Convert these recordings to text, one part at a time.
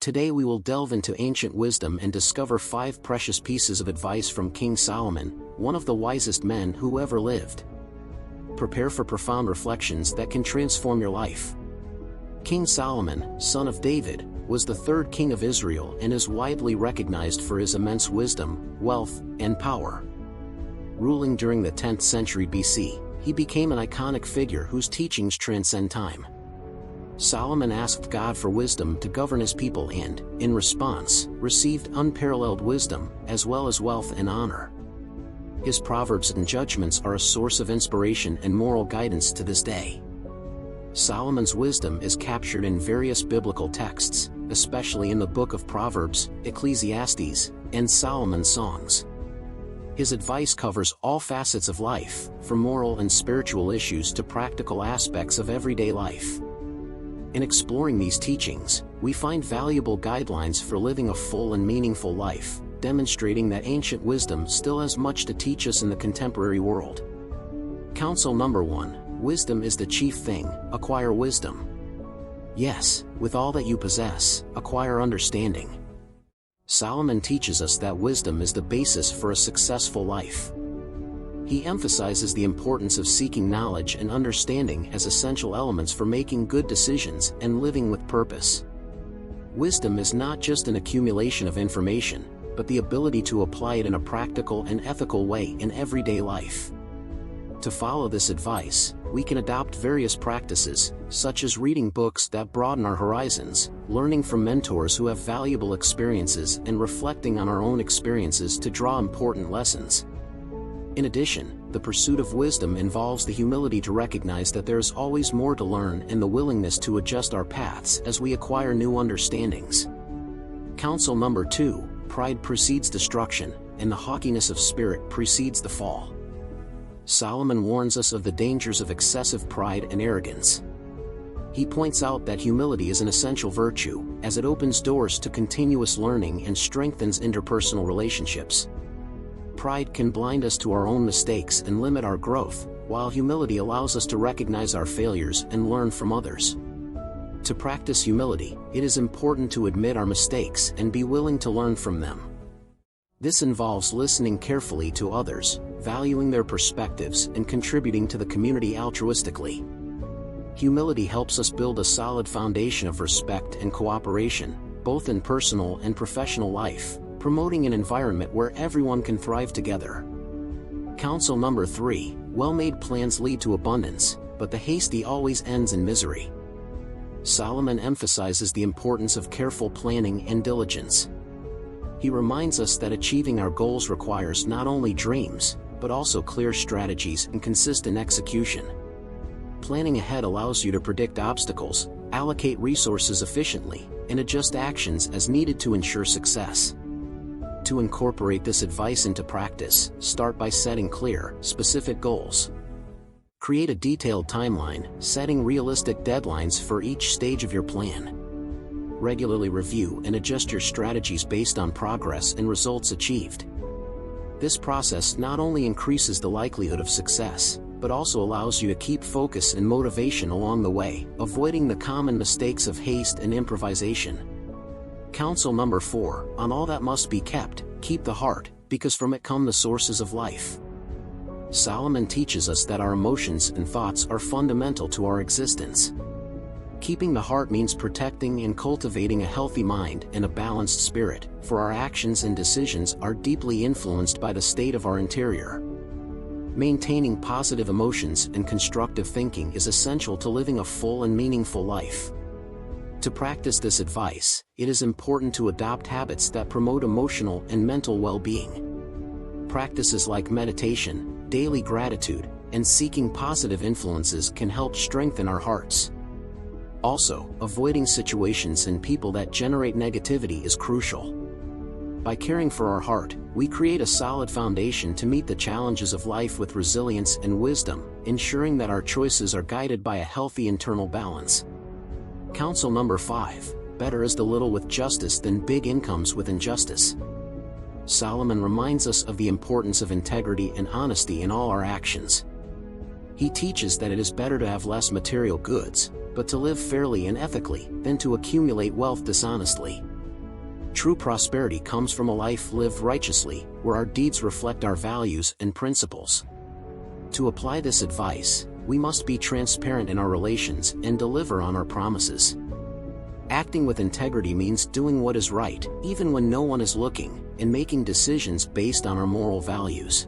Today we will delve into ancient wisdom and discover 5 precious pieces of advice from King Solomon, one of the wisest men who ever lived. Prepare for profound reflections that can transform your life. King Solomon, son of David, was the 3rd king of Israel and is widely recognized for his immense wisdom, wealth, and power. Ruling during the 10th century BC, he became an iconic figure whose teachings transcend time. Solomon asked God for wisdom to govern his people and, in response, received unparalleled wisdom, as well as wealth and honor. His proverbs and judgments are a source of inspiration and moral guidance to this day. Solomon's wisdom is captured in various biblical texts, especially in the Book of Proverbs, Ecclesiastes, and Solomon's Songs. His advice covers all facets of life, from moral and spiritual issues to practical aspects of everyday life. In exploring these teachings, we find valuable guidelines for living a full and meaningful life, demonstrating that ancient wisdom still has much to teach us in the contemporary world. Counsel number 1: Wisdom is the chief thing, acquire wisdom. Yes, with all that you possess, acquire understanding. Solomon teaches us that wisdom is the basis for a successful life. He emphasizes the importance of seeking knowledge and understanding as essential elements for making good decisions and living with purpose. Wisdom is not just an accumulation of information, but the ability to apply it in a practical and ethical way in everyday life. To follow this advice, we can adopt various practices, such as reading books that broaden our horizons, learning from mentors who have valuable experiences, and reflecting on our own experiences to draw important lessons. In addition, the pursuit of wisdom involves the humility to recognize that there is always more to learn and the willingness to adjust our paths as we acquire new understandings. Counsel number 2: Pride precedes destruction, and the haughtiness of spirit precedes the fall. Solomon warns us of the dangers of excessive pride and arrogance. He points out that humility is an essential virtue, as it opens doors to continuous learning and strengthens interpersonal relationships. Pride can blind us to our own mistakes and limit our growth, while humility allows us to recognize our failures and learn from others. To practice humility, it is important to admit our mistakes and be willing to learn from them. This involves listening carefully to others, valuing their perspectives, and contributing to the community altruistically. Humility helps us build a solid foundation of respect and cooperation, both in personal and professional life, promoting an environment where everyone can thrive together. Counsel number 3: Well-made plans lead to abundance, but the hasty always ends in misery. Solomon emphasizes the importance of careful planning and diligence. He reminds us that achieving our goals requires not only dreams, but also clear strategies and consistent execution. Planning ahead allows you to predict obstacles, allocate resources efficiently, and adjust actions as needed to ensure success. To incorporate this advice into practice, start by setting clear, specific goals. Create a detailed timeline, setting realistic deadlines for each stage of your plan. Regularly review and adjust your strategies based on progress and results achieved. This process not only increases the likelihood of success, but also allows you to keep focus and motivation along the way, avoiding the common mistakes of haste and improvisation. Counsel number 4: On all that must be kept, keep the heart, because from it come the sources of life. Solomon teaches us that our emotions and thoughts are fundamental to our existence. Keeping the heart means protecting and cultivating a healthy mind and a balanced spirit, for our actions and decisions are deeply influenced by the state of our interior. Maintaining positive emotions and constructive thinking is essential to living a full and meaningful life. To practice this advice, it is important to adopt habits that promote emotional and mental well-being. Practices like meditation, daily gratitude, and seeking positive influences can help strengthen our hearts. Also, avoiding situations and people that generate negativity is crucial. By caring for our heart, we create a solid foundation to meet the challenges of life with resilience and wisdom, ensuring that our choices are guided by a healthy internal balance. Counsel number 5: Better is the little with justice than big incomes with injustice. Solomon reminds us of the importance of integrity and honesty in all our actions. He teaches that it is better to have less material goods, but to live fairly and ethically, than to accumulate wealth dishonestly. True prosperity comes from a life lived righteously, where our deeds reflect our values and principles. To apply this advice, we must be transparent in our relations and deliver on our promises. Acting with integrity means doing what is right, even when no one is looking, and making decisions based on our moral values.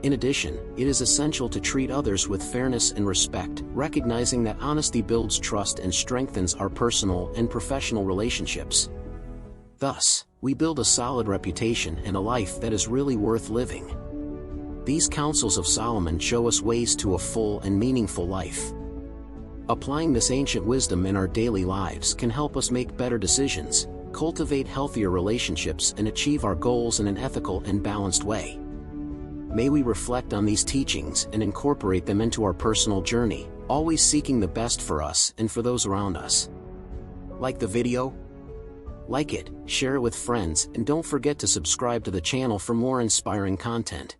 In addition, it is essential to treat others with fairness and respect, recognizing that honesty builds trust and strengthens our personal and professional relationships. Thus, we build a solid reputation and a life that is really worth living. These counsels of Solomon show us ways to a full and meaningful life. Applying this ancient wisdom in our daily lives can help us make better decisions, cultivate healthier relationships, and achieve our goals in an ethical and balanced way. May we reflect on these teachings and incorporate them into our personal journey, always seeking the best for us and for those around us. Like the video? Like it, share it with friends, and don't forget to subscribe to the channel for more inspiring content.